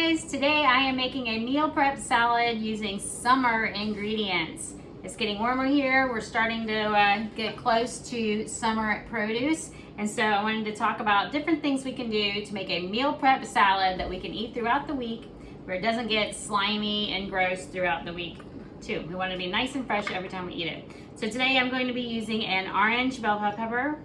guys, today I am making a meal prep salad using summer ingredients. It's getting warmer here. We're starting to get close to summer produce, and so I wanted to talk about different things we can do to make a meal prep salad that we can eat throughout the week where it doesn't get slimy and gross throughout the week too. We want it to be nice and fresh every time we eat it. So today I'm going to be using an orange bell pepper.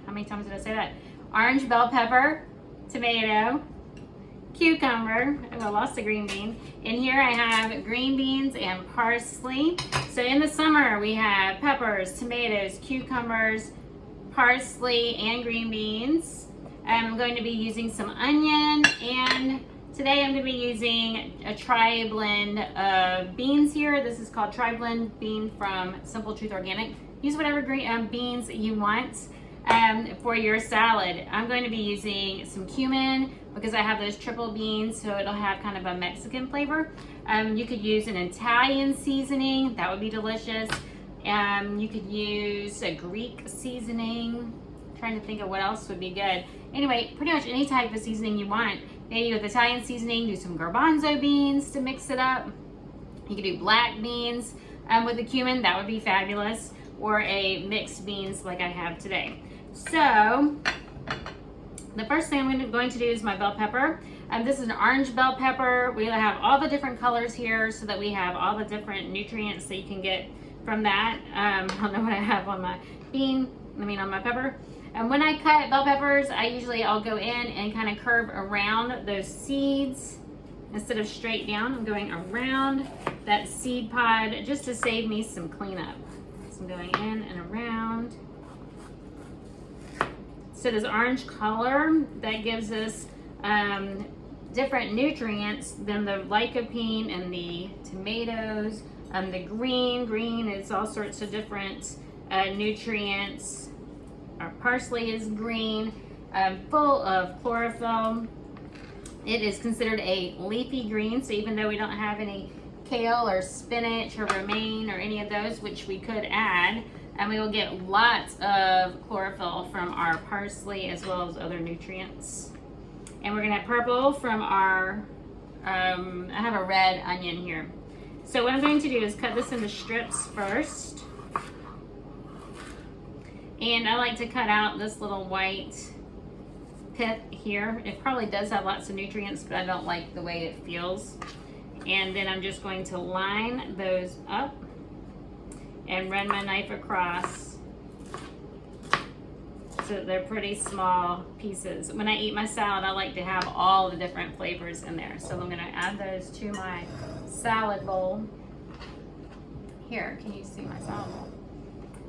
How many times did I say that? Orange bell pepper, tomato, cucumber. I lost the green bean. In here I have green beans and parsley. So in the summer we have peppers, tomatoes, cucumbers, parsley, and green beans. I'm going to be using some onion, and today I'm going to be using a tri-blend of beans here. This is called tri-blend bean from Simple Truth Organic. Use whatever green beans you want for your salad. I'm going to be using some cumin because I have those triple beans, so it'll have kind of a Mexican flavor. You could use an Italian seasoning. That would be delicious. You could use a Greek seasoning. I'm trying to think of what else would be good. Anyway, pretty much any type of seasoning you want. Maybe with Italian seasoning, do some garbanzo beans to mix it up. You could do black beans with the cumin. That would be fabulous. Or a mixed beans like I have today. So the first thing I'm going to do is my bell pepper. This is an orange bell pepper. We have all the different colors here so that we have all the different nutrients that you can get from that. I don't know what I have on my on my pepper. And when I cut bell peppers, I'll go in and kind of curve around those seeds. Instead of straight down, I'm going around that seed pod just to save me some cleanup. So I'm going in and around. So this orange color, that gives us different nutrients than the lycopene and the tomatoes. The green is all sorts of different nutrients. Our parsley is green, full of chlorophyll. It is considered a leafy green, so even though we don't have any kale or spinach or romaine or any of those, which we could add, and we will get lots of chlorophyll from our parsley as well as other nutrients. And we're gonna have purple from our, I have a red onion here. So what I'm going to do is cut this into strips first. And I like to cut out this little white pit here. It probably does have lots of nutrients, but I don't like the way it feels. And then I'm just going to line those up and run my knife across so that they're pretty small pieces. When I eat my salad, I like to have all the different flavors in there. So I'm gonna add those to my salad bowl. Here, can you see my salad bowl?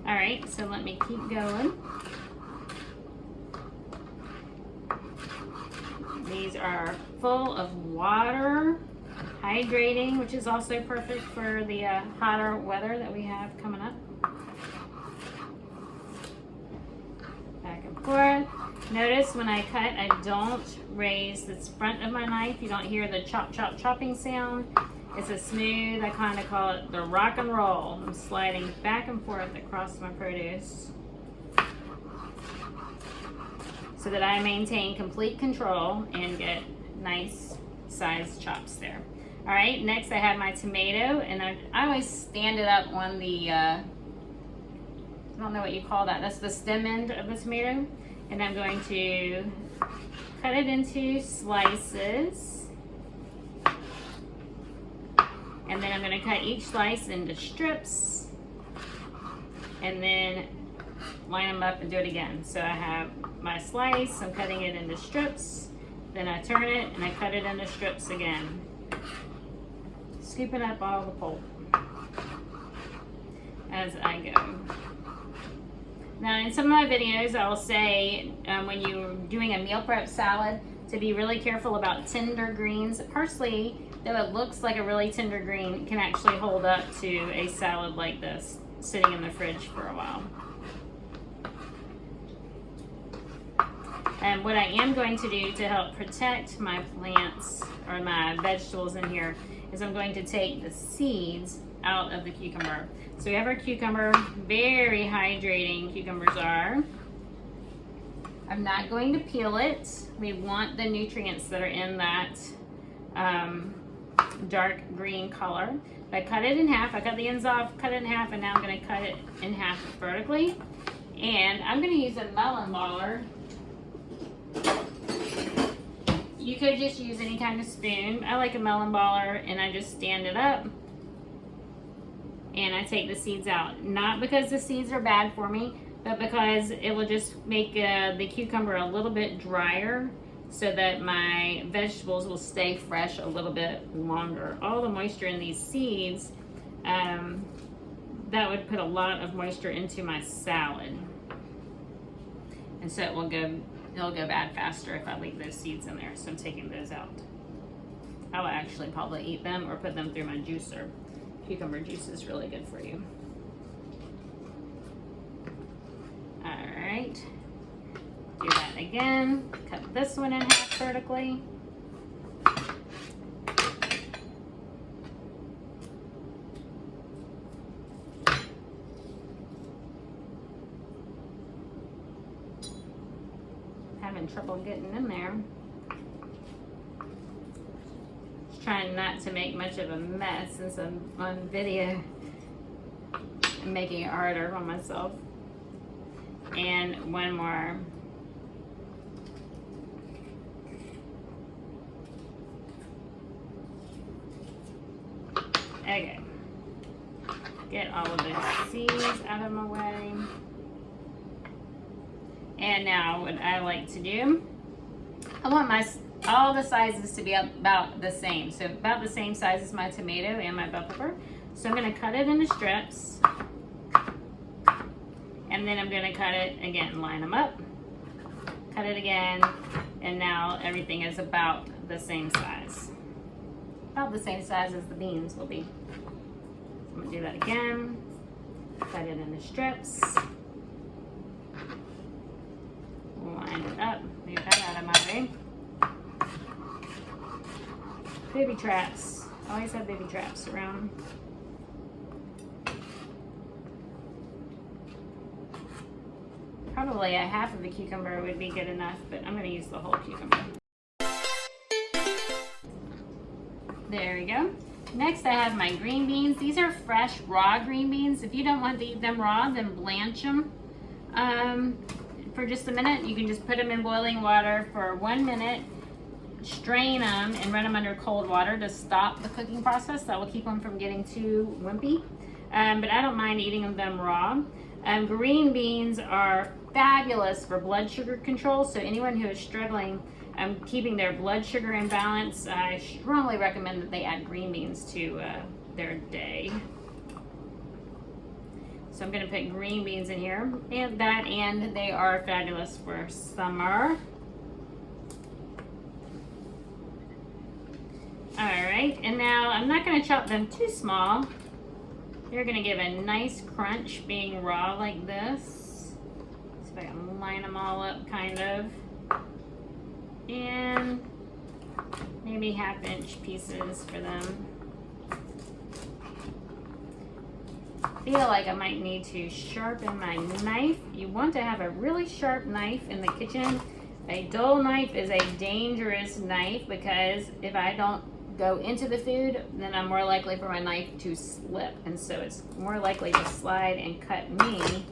All right, so let me keep going. These are full of water, hydrating, which is also perfect for the hotter weather that we have coming up. Back and forth. Notice when I cut, I don't raise the front of my knife. You don't hear the chop, chop, chopping sound. It's a smooth, I kind of call it the rock and roll. I'm sliding back and forth across my produce so that I maintain complete control and get nice sized chops there. All right, next I have my tomato, and I always stand it up on the, I don't know what you call that. That's the stem end of the tomato. And I'm going to cut it into slices. And then I'm going to cut each slice into strips and then line them up and do it again. So I have my slice, I'm cutting it into strips, then I turn it and I cut it into strips again. Scooping up all the pulp as I go. Now in some of my videos I will say when you're doing a meal prep salad to be really careful about tender greens. Parsley, though it looks like a really tender green, can actually hold up to a salad like this sitting in the fridge for a while. And what I am going to do to help protect my plants or my vegetables in here is I'm going to take the seeds out of the cucumber. So we have our cucumber, very hydrating cucumbers are. I'm not going to peel it. We want the nutrients that are in that dark green color. I cut it in half. I cut the ends off, cut it in half, and now I'm going to cut it in half vertically. And I'm going to use a melon baller. You could just use any kind of spoon. I like a melon baller, and I just stand it up and I take the seeds out. Not because the seeds are bad for me, but because it will just make the cucumber a little bit drier so that my vegetables will stay fresh a little bit longer. All the moisture in these seeds, that would put a lot of moisture into my salad. And so it'll go bad faster if I leave those seeds in there. So I'm taking those out. I will actually probably eat them or put them through my juicer. Cucumber juice is really good for you. All right, do that again. Cut this one in half vertically. Having trouble getting in there. Just trying not to make much of a mess since I'm on video. I'm making it harder on myself. And one more. Okay. Get all of those seeds out of my way. And now what I like to do, I want all the sizes to be about the same. So about the same size as my tomato and my bell pepper. So I'm going to cut it into strips. And then I'm going to cut it again, line them up, cut it again, and now everything is about the same size. About the same size as the beans will be. So I'm going to do that again, cut it into strips, line it up, move that out of my way. Booby traps, always have booby traps around. Probably a half of a cucumber would be good enough, but I'm going to use the whole cucumber. There we go. Next I have my green beans. These are fresh, raw green beans. If you don't want to eat them raw, then blanch them for just a minute. You can just put them in boiling water for 1 minute, strain them, and run them under cold water to stop the cooking process. That will keep them from getting too wimpy. But I don't mind eating them raw. Green beans are fabulous for blood sugar control, so anyone who is struggling keeping their blood sugar in balance, I strongly recommend that they add green beans to their day. So I'm going to put green beans in here, and they are fabulous for summer. All right, and now I'm not going to chop them too small. They're going to give a nice crunch being raw like this. So if I can line them all up kind of. And maybe 1/2-inch pieces for them. I feel like I might need to sharpen my knife. You want to have a really sharp knife in the kitchen. A dull knife is a dangerous knife because if I don't go into the food, then I'm more likely for my knife to slip, and so it's more likely to slide and cut me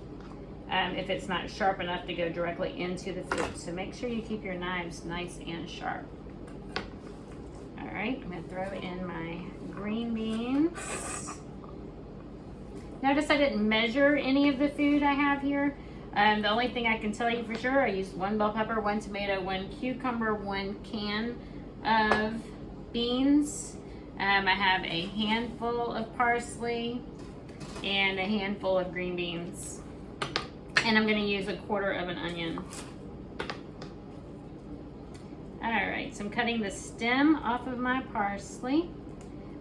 if it's not sharp enough to go directly into the food. So make sure you keep your knives nice and sharp. All right, I'm going to throw in my green beans. Notice I didn't measure any of the food I have here. The only thing I can tell you for sure, I used 1 bell pepper, 1 tomato, 1 cucumber, 1 can of beans. I have a handful of parsley and a handful of green beans. And I'm going to use 1/4 of an onion. All right, so I'm cutting the stem off of my parsley.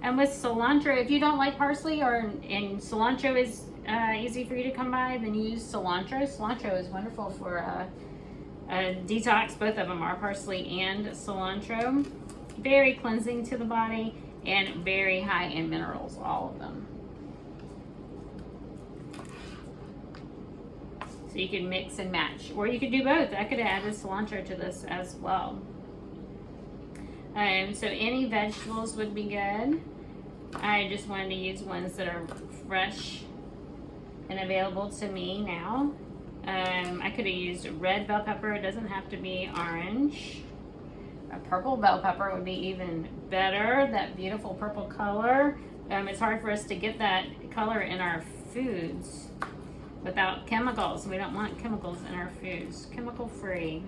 And with cilantro, if you don't like parsley and cilantro is easy for you to come by, then use cilantro. Cilantro is wonderful for a detox. Both of them are, parsley and cilantro. Very cleansing to the body and very high in minerals, all of them. So you can mix and match, or you could do both. I could add a cilantro to this as well. So any vegetables would be good. I just wanted to use ones that are fresh and available to me now. I could have used a red bell pepper. It doesn't have to be orange. A purple bell pepper would be even better, that beautiful purple color. It's hard for us to get that color in our foods without chemicals. We don't want chemicals in our foods. Chemical free.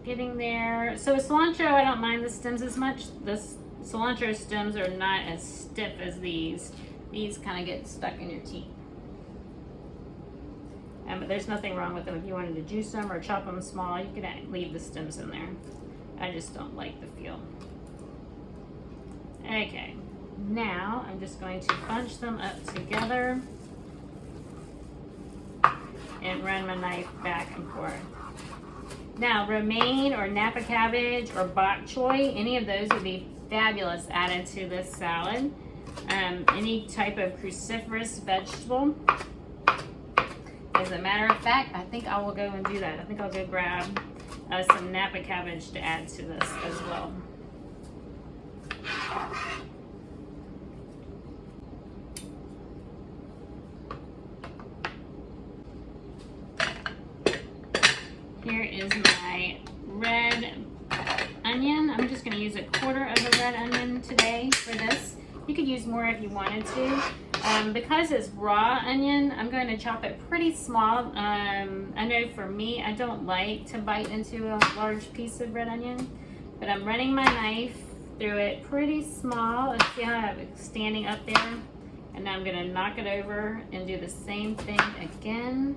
Getting there. So with cilantro, I don't mind the stems as much. The cilantro stems are not as stiff as these. These kind of get stuck in your teeth. But there's nothing wrong with them. If you wanted to juice them or chop them small, you could leave the stems in there. I just don't like the feel. Okay, now I'm just going to bunch them up together and run my knife back and forth. Now, romaine or Napa cabbage or bok choy, any of those would be fabulous added to this salad. Any type of cruciferous vegetable. As a matter of fact, I think I will go and do that. I think I'll go grab some Napa cabbage to add to this as well. Here is my red onion. I'm just going to use a quarter of a red onion today for this. You could use more if you wanted to. Because it's raw onion, I'm going to chop it pretty small. I know for me, I don't like to bite into a large piece of red onion, but I'm running my knife through it pretty small. Let's see how I have it standing up there. And now I'm going to knock it over and do the same thing again.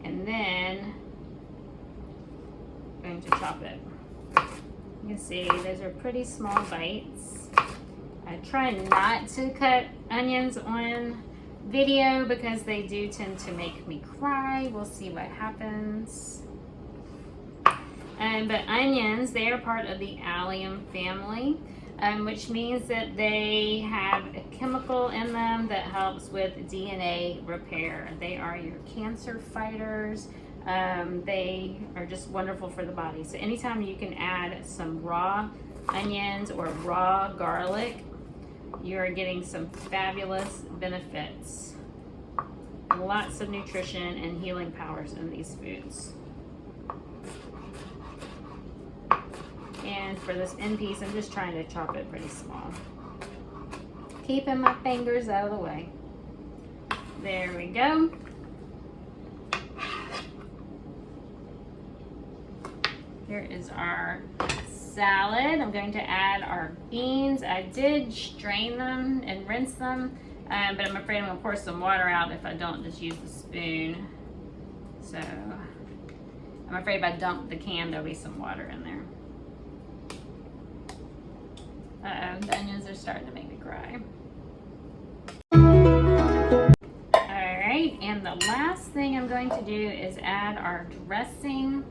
And then I'm going to chop it. You can see those are pretty small bites. I try not to cut onions on video because they do tend to make me cry. We'll see what happens. But onions, they are part of the allium family, which means that they have a chemical in them that helps with DNA repair. They are your cancer fighters. They are just wonderful for the body. So anytime you can add some raw onions or raw garlic, you are getting some fabulous benefits. Lots of nutrition and healing powers in these foods. And for this end piece, I'm just trying to chop it pretty small. Keeping my fingers out of the way. There we go. Here is our salad. I'm going to add our beans. I did strain them and rinse them, but I'm afraid I'm going to pour some water out if I don't just use the spoon. So I'm afraid if I dump the can, there'll be some water in there. Uh-oh, the onions are starting to make me cry. All right, and the last thing I'm going to do is add our dressing.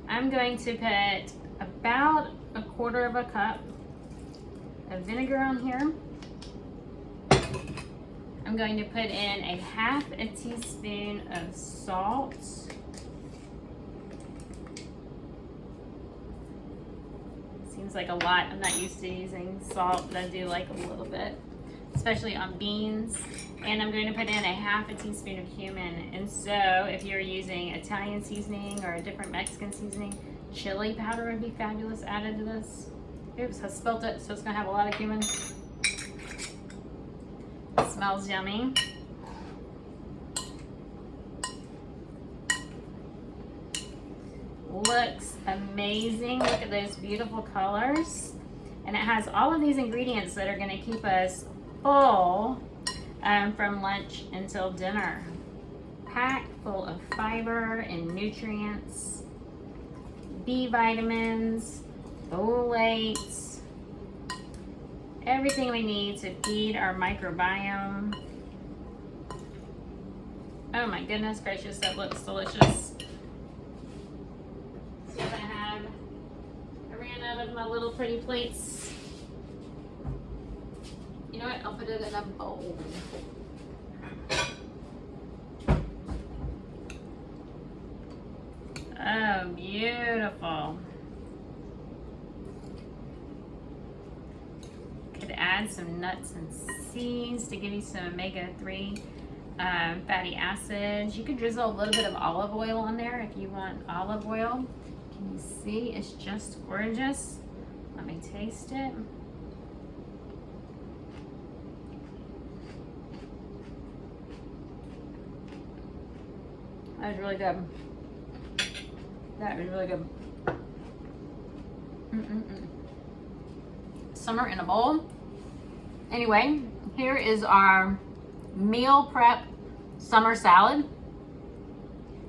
I'm going to put about a quarter of a cup of vinegar on here. I'm going to put in a half a teaspoon of salt. Seems like a lot. I'm not used to using salt, but I do like a little bit, especially on beans. And I'm going to put in a half a teaspoon of cumin. And so if you're using Italian seasoning or a different Mexican seasoning, chili powder would be fabulous added to this. Oops, I spilled it, so it's gonna have a lot of cumin. It smells yummy. Looks amazing. Look at those beautiful colors. And it has all of these ingredients that are gonna keep us full from lunch until dinner. Packed full of fiber and nutrients, B vitamins, folates, everything we need to feed our microbiome. Oh my goodness gracious, that looks delicious. See what I have. I ran out of my little pretty plates. You know what? I'll put it in a bowl. Beautiful. Could add some nuts and seeds to give you some omega-3 fatty acids. You could drizzle a little bit of olive oil on there if you want olive oil. Can you see? It's just gorgeous. Let me taste it. That was really good. That was really good. Summer in a bowl. Anyway, here is our meal prep summer salad.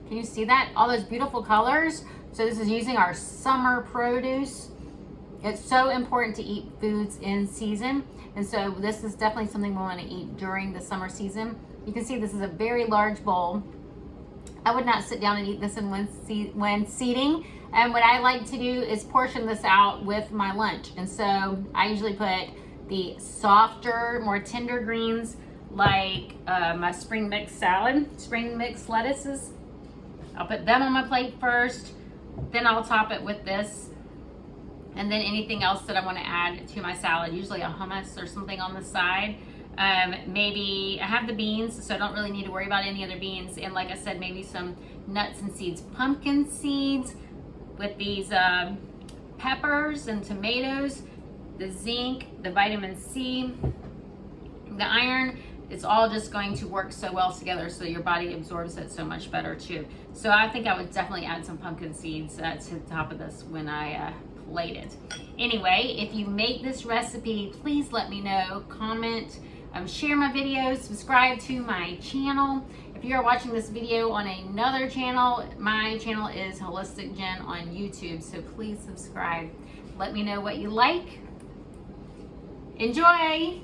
Can you see that? All those beautiful colors. So this is using our summer produce. It's so important to eat foods in season. And so this is definitely something we want to eat during the summer season. You can see this is a very large bowl. I would not sit down and eat this in when seating. And what I like to do is portion this out with my lunch. And so I usually put the softer, more tender greens like my spring mix salad, spring mix lettuces. I'll put them on my plate first, then I'll top it with this, and then anything else that I want to add to my salad, usually a hummus or something on the side. Maybe I have the beans, so I don't really need to worry about any other beans. And like I said, maybe some nuts and seeds, pumpkin seeds with these peppers and tomatoes, the zinc, the vitamin C, the iron. It's all just going to work so well together so your body absorbs it so much better too. So I think I would definitely add some pumpkin seeds to the top of this when I plate it. Anyway, if you make this recipe, please let me know, comment, share my videos, subscribe to my channel. If you are watching this video on another channel, my channel is Holistic Jen on YouTube, so please subscribe. Let me know what you like. Enjoy!